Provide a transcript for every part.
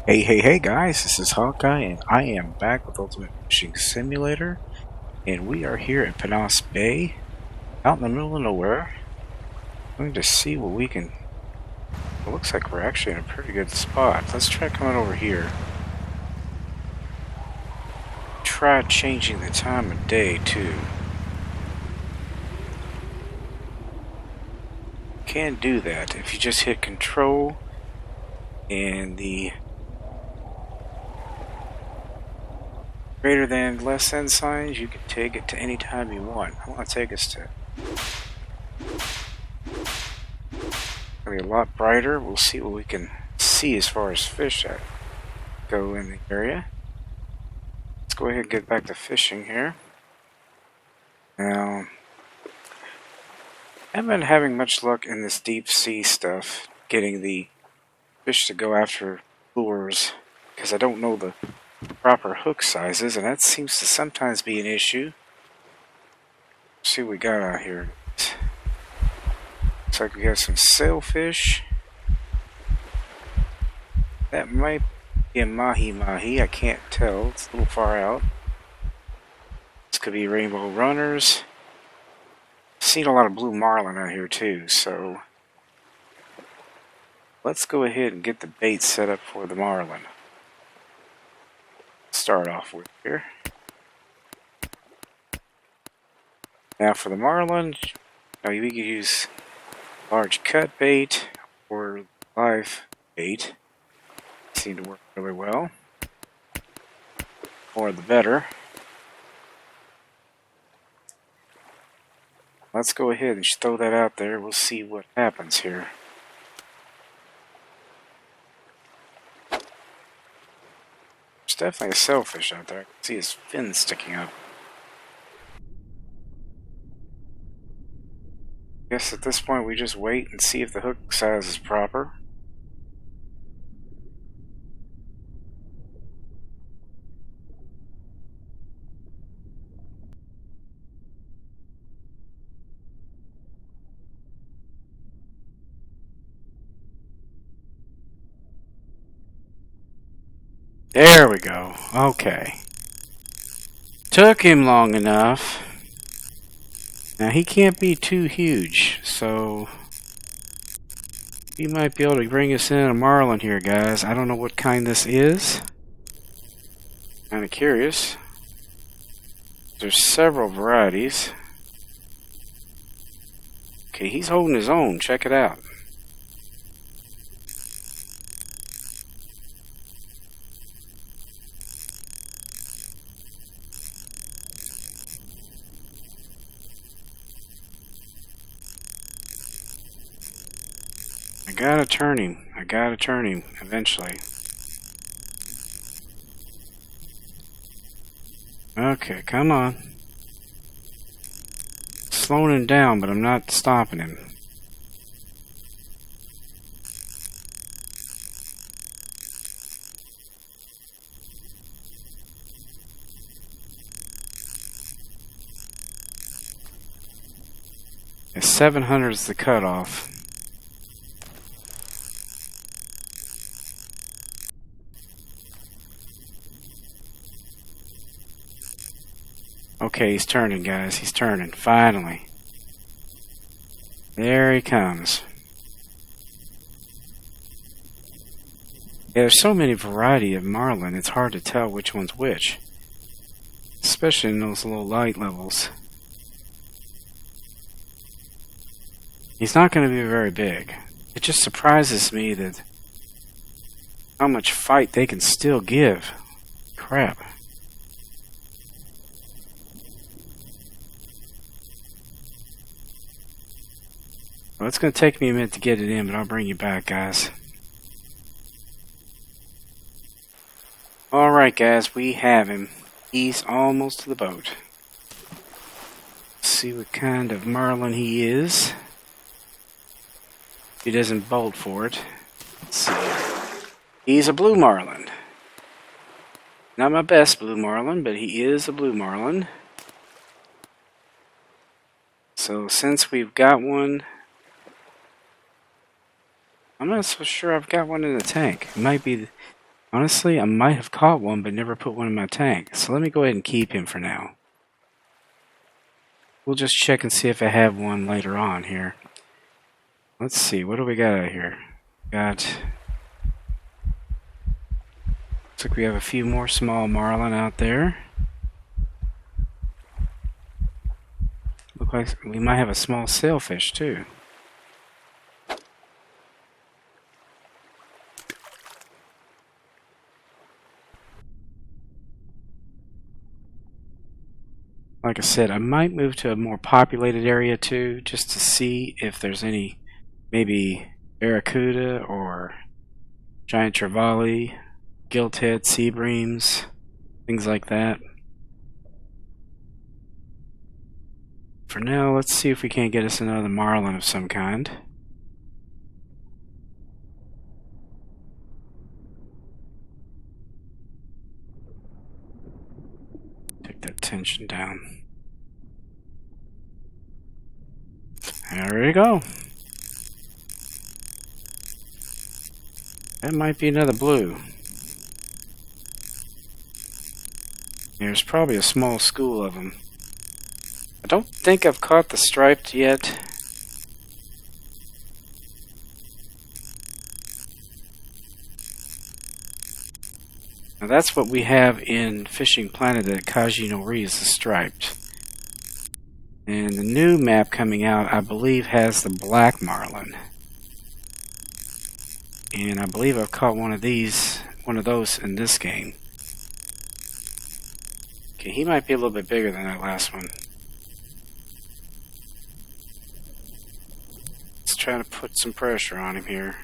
Hey guys, this is Hawkeye and I am back with Ultimate Fishing Simulator, and we are here at Piñas Bay, out in the middle of nowhere. I'm going to see what we can... It looks like we're actually in a pretty good spot. Let's try coming over here. Try changing the time of day too. Can do that if you just hit Control and the greater than less than signs. You can take it to any time you want. I want to take us to... It'll be a lot brighter. We'll see what we can see as far as fish that go in the area. Let's go ahead and get back to fishing here. Now, I haven't been having much luck in this deep sea stuff, getting the fish to go after lures, because I don't know the proper hook sizes, and that seems to sometimes be an issue. Let's see what we got out here. Looks like we got some sailfish. That might be a Mahi Mahi, I can't tell. It's a little far out. This could be rainbow runners. Seen a lot of Blue Marlin out here too, so let's go ahead and get the bait set up for the marlin. Start off with here. Now for the marlin, we can use large cut bait or live bait. Seem to work really well. More the better. Let's go ahead and just throw that out there. We'll see what happens here. There's definitely a sailfish out there. I can see his fin sticking up. Guess at this point we just wait and see if the hook size is proper. There we go. Okay. Took him long enough. Now he can't be too huge, so he might be able to bring us in a marlin here, guys. I don't know what kind this is. Kind of curious. There's several varieties. Okay, he's holding his own. Check it out. I gotta turn him eventually. Okay, come on. Slowing him down, but I'm not stopping him. Yeah, 700 is the cutoff. Okay, he's turning, guys. He's turning. Finally. There he comes. Yeah, there's so many variety of marlin, it's hard to tell which one's which. Especially in those low light levels. He's not going to be very big. It just surprises me that how much fight they can still give. Crap. Well, it's going to take me a minute to get it in, but I'll bring you back, guys. Alright, guys, we have him. He's almost to the boat. Let's see what kind of marlin he is. He doesn't bolt for it. Let's see. He's a blue marlin. Not my best blue marlin, but he is a blue marlin. So since we've got one, I'm not so sure I've got one in the tank. It might be, honestly, I might have caught one but never put one in my tank. So let me go ahead and keep him for now. We'll just check and see if I have one later on here. Let's see, what do we got out here? Looks like we have a few more small marlin out there. Look like we might have a small sailfish too. Like I said, I might move to a more populated area too, just to see if there's any, maybe barracuda or giant trevally, gilthead, sea breams, things like that. For now, let's see if we can't get us another marlin of some kind. Take that tension down. There we go. That might be another blue. There's probably a small school of them. I don't think I've caught the striped yet. Now that's what we have in Fishing Planet at Kaji no Ri is the striped. And the new map coming out, I believe, has the black marlin. And I believe I've caught one of those in this game. Okay, he might be a little bit bigger than that last one. Let's try to put some pressure on him here.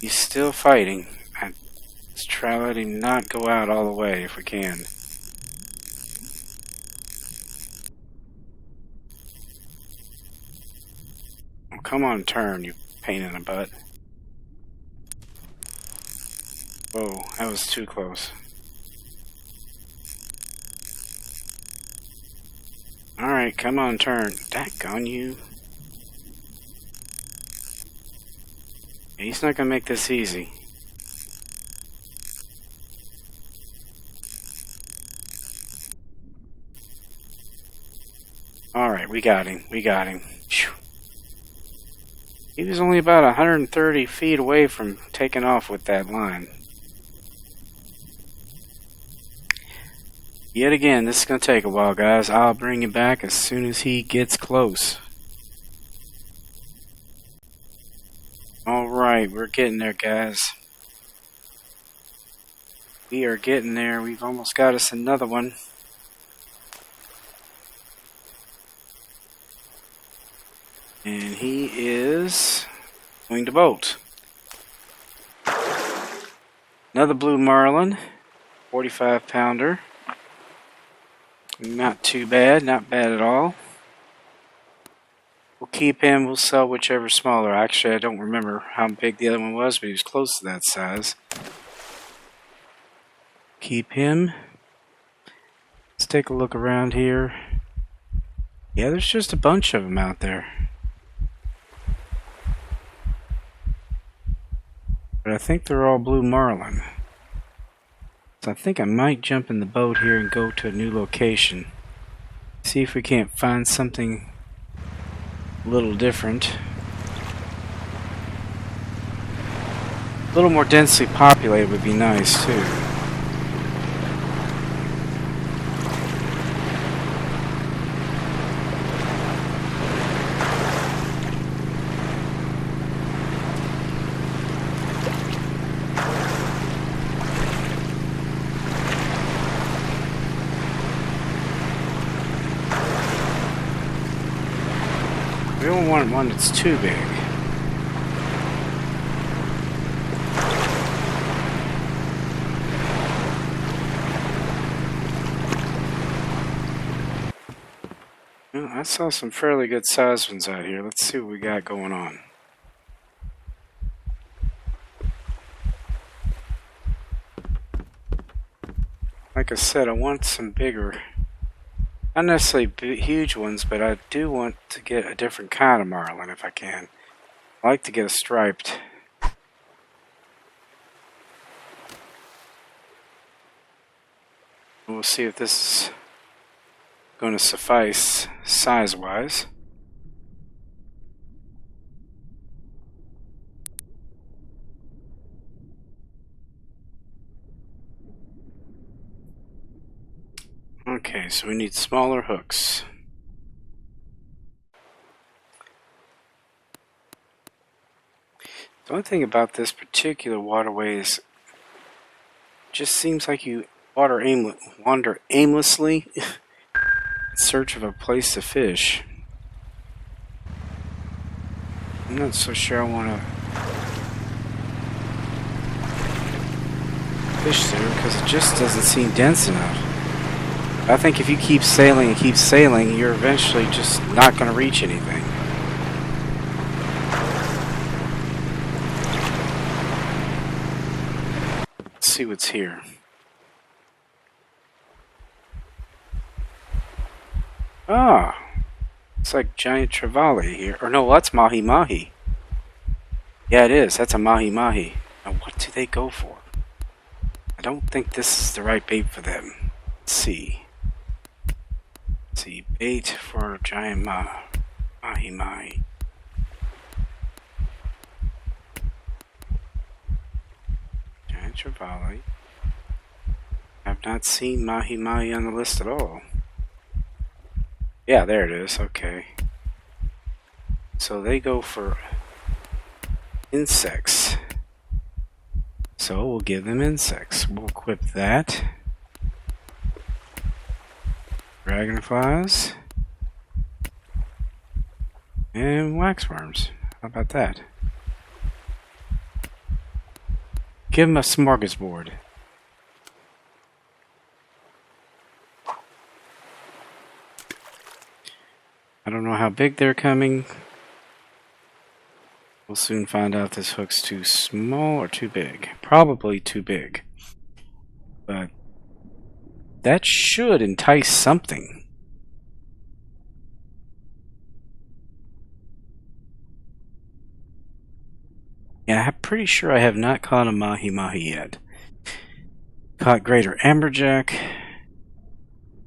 He's still fighting. Let's try to let him not go out all the way if we can. Oh, come on, turn, you pain in the butt. Whoa, that was too close. Alright, come on, turn. Daggone you. He's not gonna make this easy. Alright, we got him. We got him. Whew. He was only about 130 feet away from taking off with that line. Yet again, this is going to take a while, guys. I'll bring him back as soon as he gets close. Alright, we're getting there, guys. We are getting there. We've almost got us another one. And he is going to bolt. Another blue marlin, 45 pounder. Not too bad, not bad at all. We'll keep him, we'll sell whichever's smaller. Actually, I don't remember how big the other one was, but he was close to that size. Keep him. Let's take a look around here. Yeah, there's just a bunch of them out there. But I think they're all blue marlin. So I think I might jump in the boat here and go to a new location. See if we can't find something a little different. A little more densely populated would be nice too. don't want one that's too big. Well, I saw some fairly good sized ones out here. Let's see what we got going on. Like I said, I want some bigger, not necessarily huge ones, but I do want to get a different kind of marlin if I can. I like to get a striped. We'll see if this is going to suffice size-wise. Okay, so we need smaller hooks. The only thing about this particular waterway is it just seems like you wander aimlessly in search of a place to fish. I'm not so sure I want to fish there because it just doesn't seem dense enough. I think if you keep sailing and keep sailing, you're eventually just not going to reach anything. Let's see what's here. Ah, it's like giant trevally here. Or no, that's Mahi Mahi. Yeah, it is. That's a Mahi Mahi. Now, what do they go for? I don't think this is the right bait for them. Let's see. Let's see, bait for giant Mahi Mahi. Giant trevally. I've not seen Mahi Mahi on the list at all. Yeah, there it is. Okay. So they go for insects. So we'll give them insects. We'll equip that. Dragonflies. And waxworms. How about that? Give them a smorgasbord. I don't know how big they're coming. We'll soon find out if this hook's too small or too big. Probably too big. But that should entice something. Yeah, I'm pretty sure I have not caught a Mahi Mahi yet. Caught greater amberjack.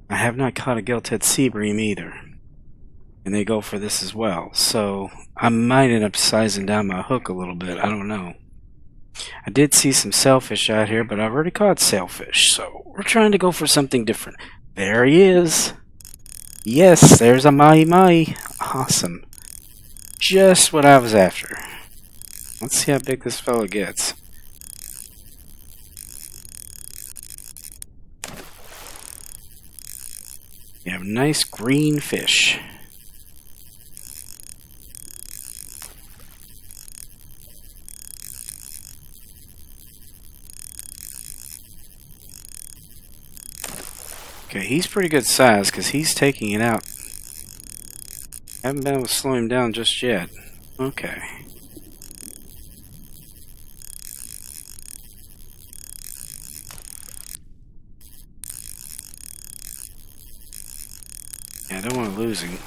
I have not caught a gilt-head sea bream either. And they go for this as well. So I might end up sizing down my hook a little bit. I don't know. I did see some sailfish out here, but I've already caught sailfish. So we're trying to go for something different. There he is. Yes, there's a Mahi Mahi. Awesome. Just what I was after. Let's see how big this fella gets. You have nice green fish. Okay, he's pretty good size because he's taking it out. Haven't been able to slow him down just yet. Okay. Yeah, I don't want to lose him.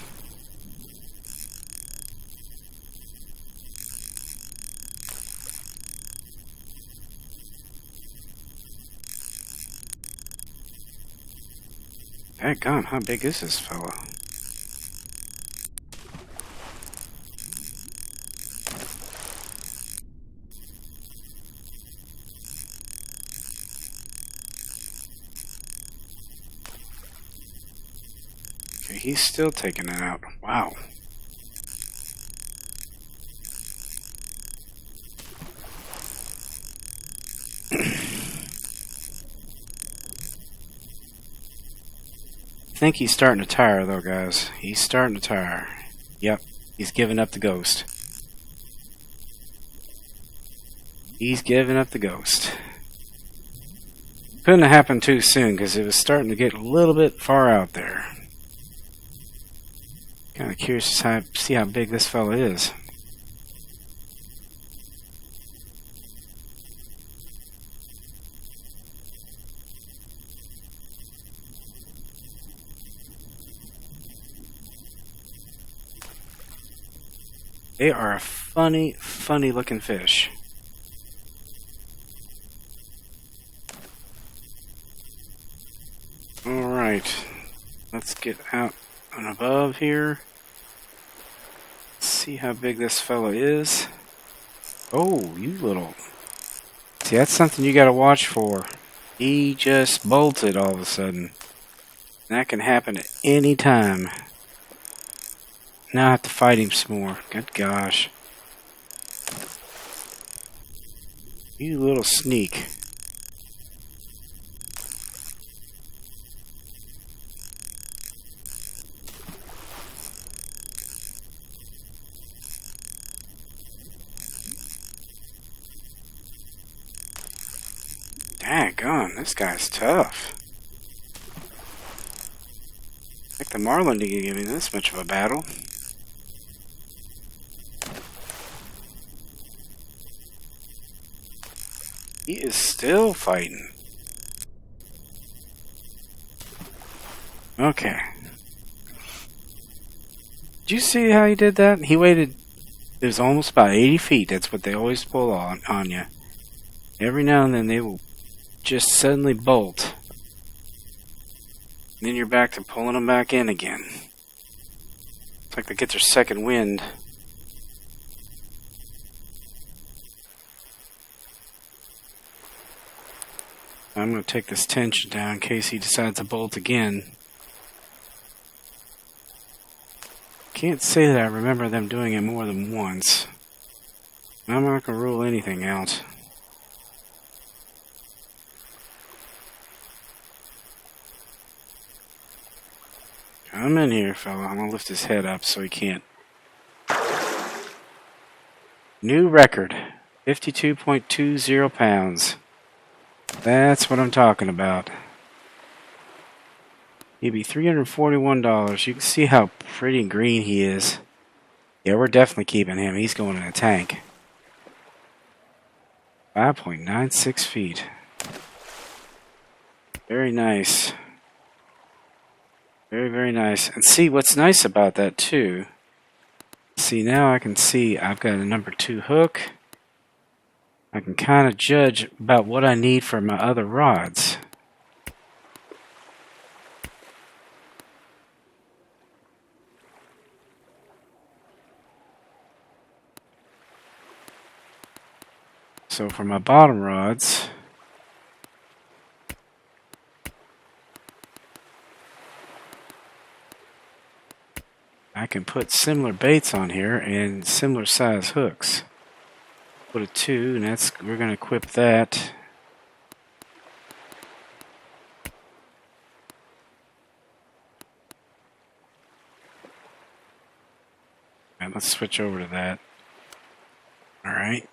Daggone, how big is this fella? Okay, he's still taking it out. Wow. I think he's starting to tire though, guys. He's starting to tire. Yep. He's giving up the ghost. He's giving up the ghost. Couldn't have happened too soon because it was starting to get a little bit far out there. Kind of curious to see how big this fella is. They are a funny, funny looking fish. Alright, let's get out and above here. See how big this fella is. Oh, you little... See, that's something you gotta watch for. He just bolted all of a sudden. That can happen at any time. Now I have to fight him some more. Good gosh. You little sneak. Daggone, this guy's tough. Like the Marlin didn't give me this much of a battle. He is still fighting. Okay. Did you see how he did that? He waited. It was almost about 80 feet. That's what they always pull on you. Every now and then they will just suddenly bolt. And then you're back to pulling them back in again. It's like they get their second wind. I'm going to take this tension down in case he decides to bolt again. Can't say that I remember them doing it more than once. I'm not going to rule anything out. Come in here, fella. I'm going to lift his head up so he can't. New record. 52.20 pounds. That's what I'm talking about. He'd be $341. You can see how pretty green he is. Yeah, we're definitely keeping him. He's going in a tank. 5.96 feet. Very nice. Very, very nice. And see, what's nice about that, too. See, now I can see I've got a number 2 hook. I can kind of judge about what I need for my other rods. So for my bottom rods, I can put similar baits on here and similar size hooks. Put a 2, and we're going to equip that. And let's switch over to that. All right.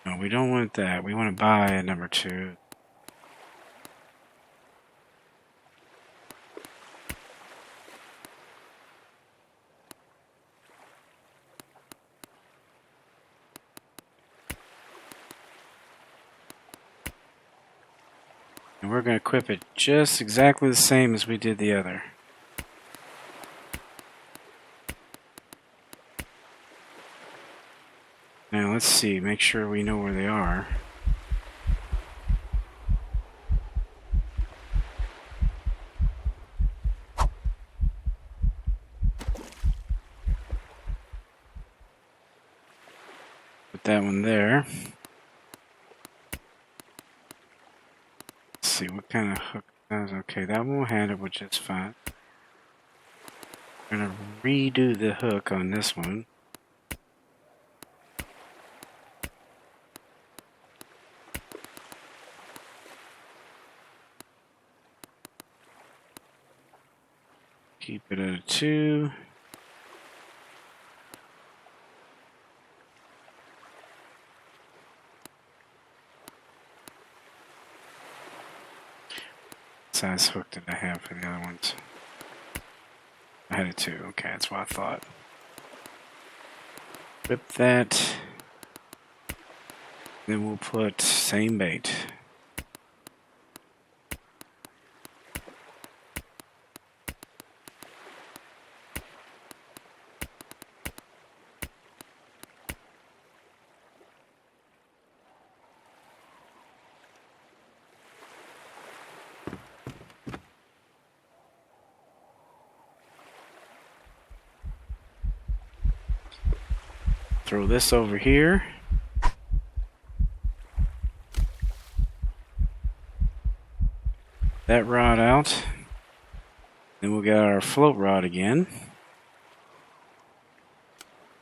No, we don't want that. We want to buy a number 2. And we're going to equip it just exactly the same as we did the other. Now let's see, make sure we know where they are. Put that one there. Let's see what kind of hook that is. Okay, that one will handle it just fine. I'm going to redo the hook on this one. at a 2. Size hook did I have for the other ones? I had a 2. Okay, that's what I thought. Whip that. Then we'll put same bait. Throw this over here. That rod out. Then we'll get our float rod again.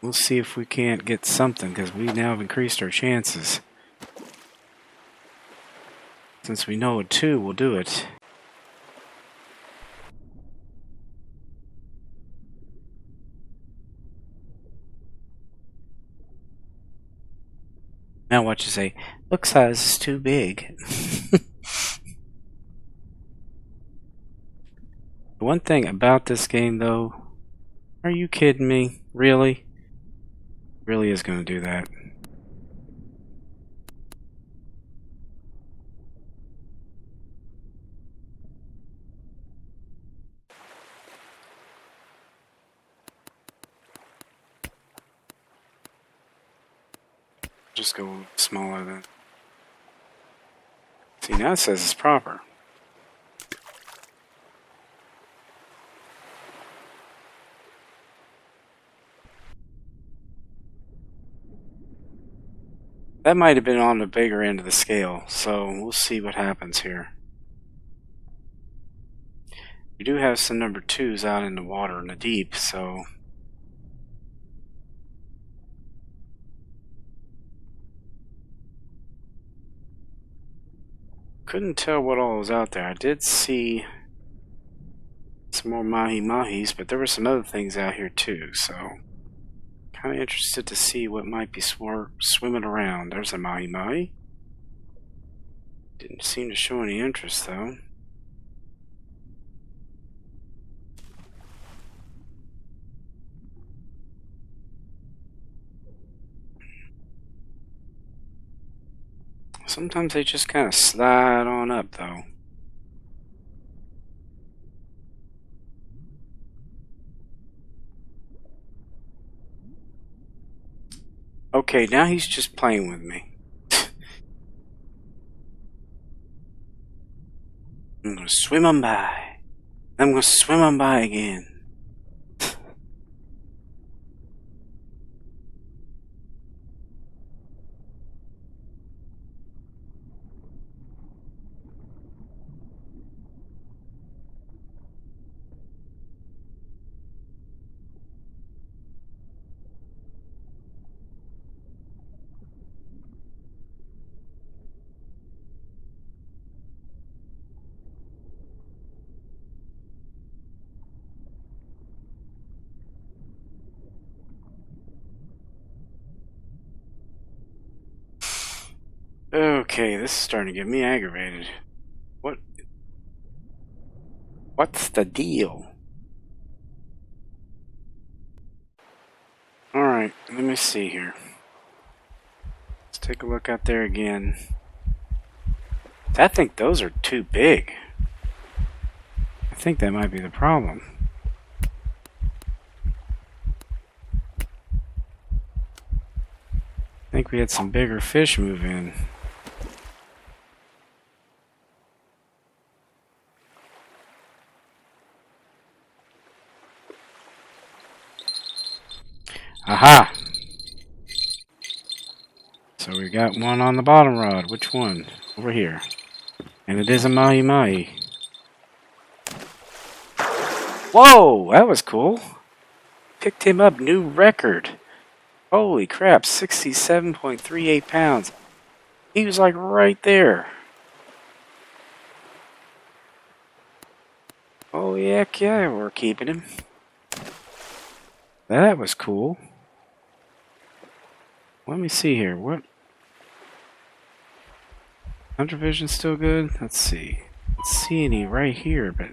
We'll see if we can't get something, because we now have increased our chances. Since we know a 2 will do it. Now what you say, look size is too big. The one thing about this game though, are you kidding me? Really? Really is going to do that. Just go smaller then. See, now it says it's proper. That might have been on the bigger end of the scale, so we'll see what happens here. We do have some number 2s out in the water in the deep, so couldn't tell what all was out there. I did see some more Mahi Mahis, but there were some other things out here too, so kind of interested to see what might be swimming around. There's a Mahi Mahi. Didn't seem to show any interest though. Sometimes they just kind of slide on up though. Okay, now he's just playing with me. I'm gonna swim on by. I'm gonna swim on by again. Okay, this is starting to get me aggravated. What's the deal? Alright, let me see here. Let's take a look out there again. I think those are too big. I think that might be the problem. I think we had some bigger fish move in. Aha! So we got one on the bottom rod. Which one? Over here. And it is a Mahi Mahi. Whoa! That was cool. Picked him up. New record. Holy crap. 67.38 pounds. He was like right there. Oh, heck yeah, we're keeping him. That was cool. Let me see here. What? Hunter vision's still good? Let's see. Let's see any right here, but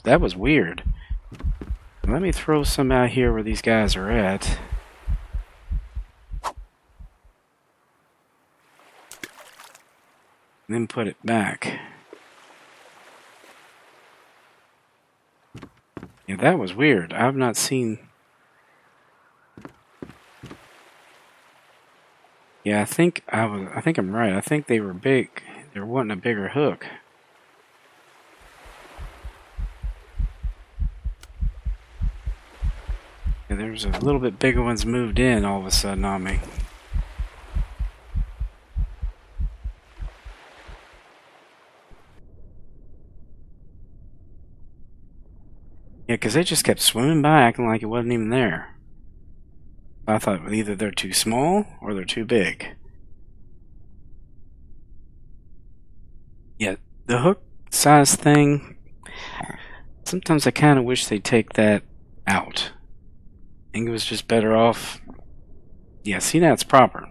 that was weird. Let me throw some out here where these guys are at. And then put it back. Yeah, that was weird. I've not seen... Yeah, I think I'm right. I think they were big. They were wanting a bigger hook. Yeah, there's a little bit bigger ones moved in all of a sudden on me. Yeah, because they just kept swimming by acting like it wasn't even there. I thought either they're too small or they're too big. Yeah, the hook size thing, sometimes I kind of wish they'd take that out. I think it was just better off. Yeah, see, now it's proper.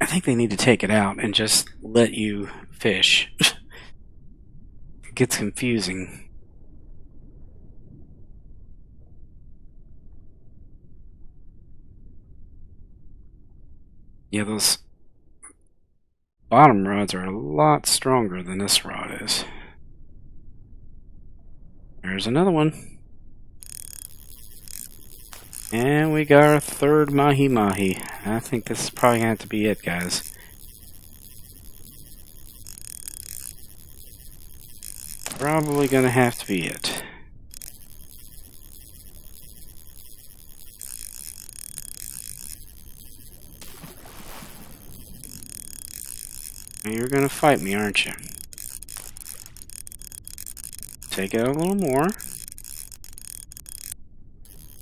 I think they need to take it out and just let you fish. It gets confusing. Yeah, those bottom rods are a lot stronger than this rod is. There's another one. And we got our third Mahi Mahi. I think this is probably going to have to be it, guys. Probably going to have to be it. You're going to fight me, aren't you? Take it out a little more. I'm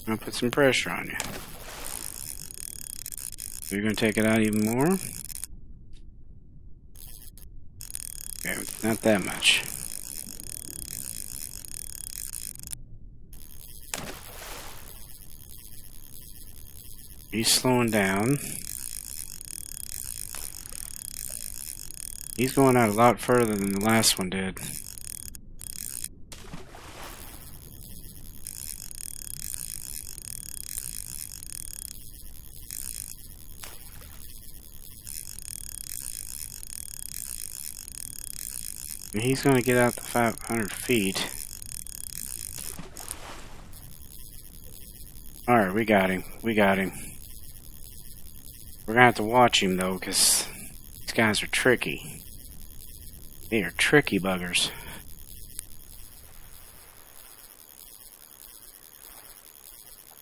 going to put some pressure on you. You're going to take it out even more. Okay, not that much. He's slowing down. He's going out a lot further than the last one did. And he's going to get out to 500 feet. Alright, we got him. We got him. We're going to have to watch him, though, because these guys are tricky. They are tricky buggers.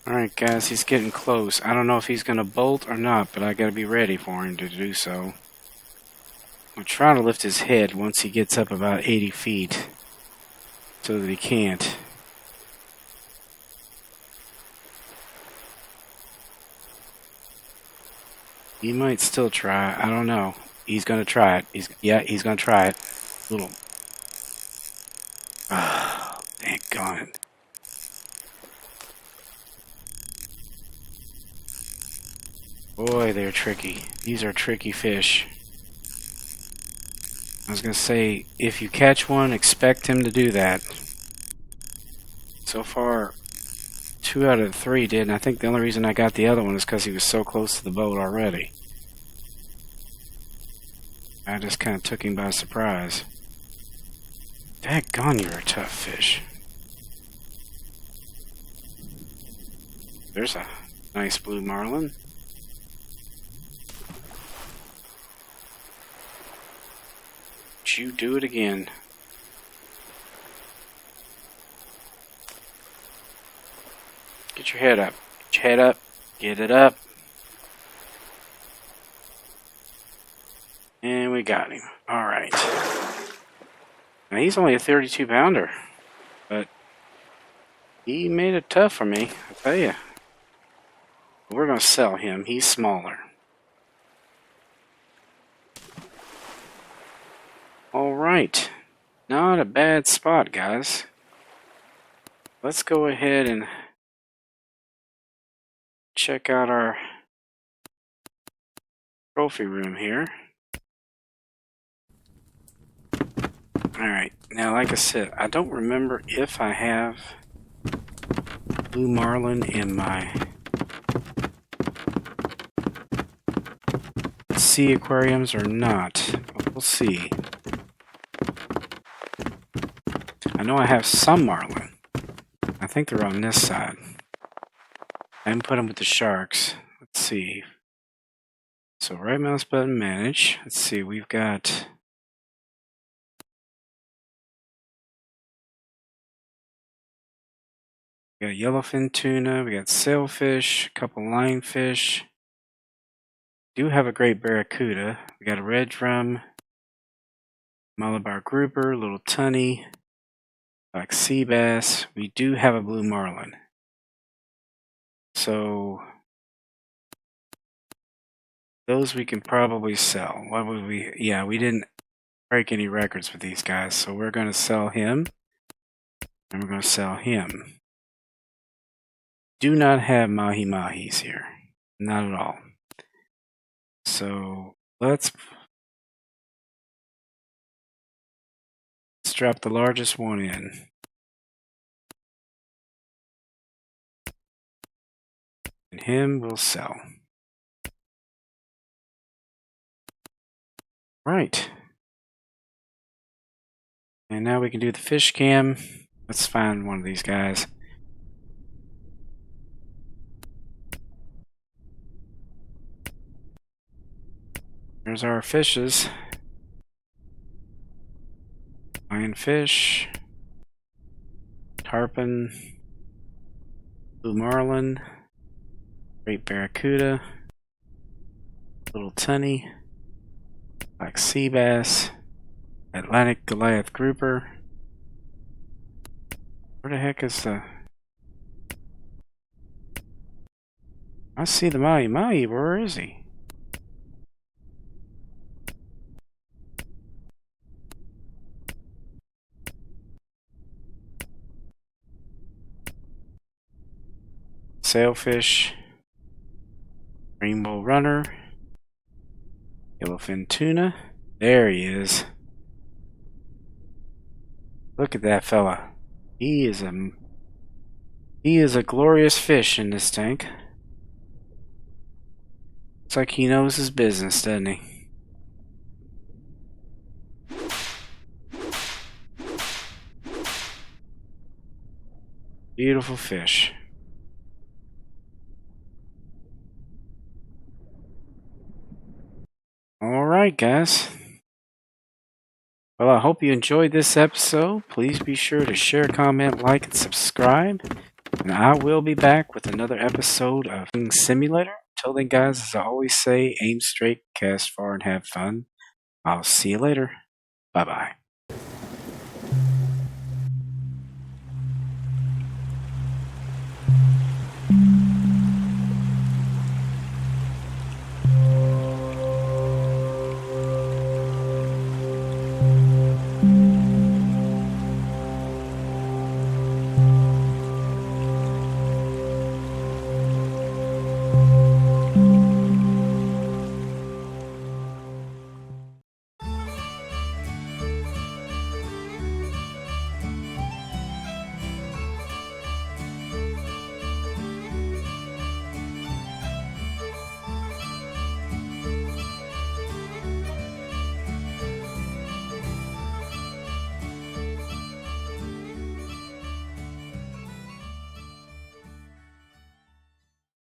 Alright, guys, he's getting close. I don't know if he's going to bolt or not, but I got to be ready for him to do so. I'll try to lift his head once he gets up about 80 feet so that he can't. He might still try. I don't know. He's going to try it. He's going to try it. Little. Oh, dang it. Boy, they're tricky. These are tricky fish. I was going to say, if you catch one, expect him to do that. So far, 2 out of 3 did, and I think the only reason I got the other one is because he was so close to the boat already. I just kind of took him by surprise. Daggone, you're a tough fish. There's a nice blue marlin. You do it again. Get your head up. Get your head up. Get it up. And we got him. Alright. Now he's only a 32 pounder. But he made it tough for me, I tell you. We're going to sell him. He's smaller. Alright. Not a bad spot, guys. let's go ahead and check out our trophy room here. Alright, now like I said, I don't remember if I have Blue Marlin in my sea aquariums or not, but we'll see. I know I have some marlin. I think they're on this side. I didn't put them with the sharks. Let's see. So right mouse button, manage. Let's see, we've got a yellowfin tuna, we got sailfish, a couple lionfish. Do have a great barracuda. We got a red drum, Malabar grouper, little tunny, black sea bass. We do have a blue marlin. So those we can probably sell. What would we? Yeah, we didn't break any records with these guys, so we're going to sell him, and we're going to sell him. Do not have Mahi Mahis here. Not at all. So let's drop the largest one in. And him we'll sell. Right. And now we can do the fish cam. Let's find one of these guys. There's our fishes. Lionfish, tarpon, blue marlin, great barracuda, little tunny, black sea bass, Atlantic Goliath grouper. Where the heck is the... I see the Mahi Mahi. Where is he? Sailfish, rainbow runner, yellowfin tuna. There he is. Look at that fella. He is a glorious fish in this tank. Looks like he knows his business, doesn't he? Beautiful fish. Alright, guys. Well, I hope you enjoyed this episode. Please be sure to share, comment, like, and subscribe. And I will be back with another episode of GENX Simulator. Till then, guys, as I always say, aim straight, cast far, and have fun. I'll see you later. Bye-bye.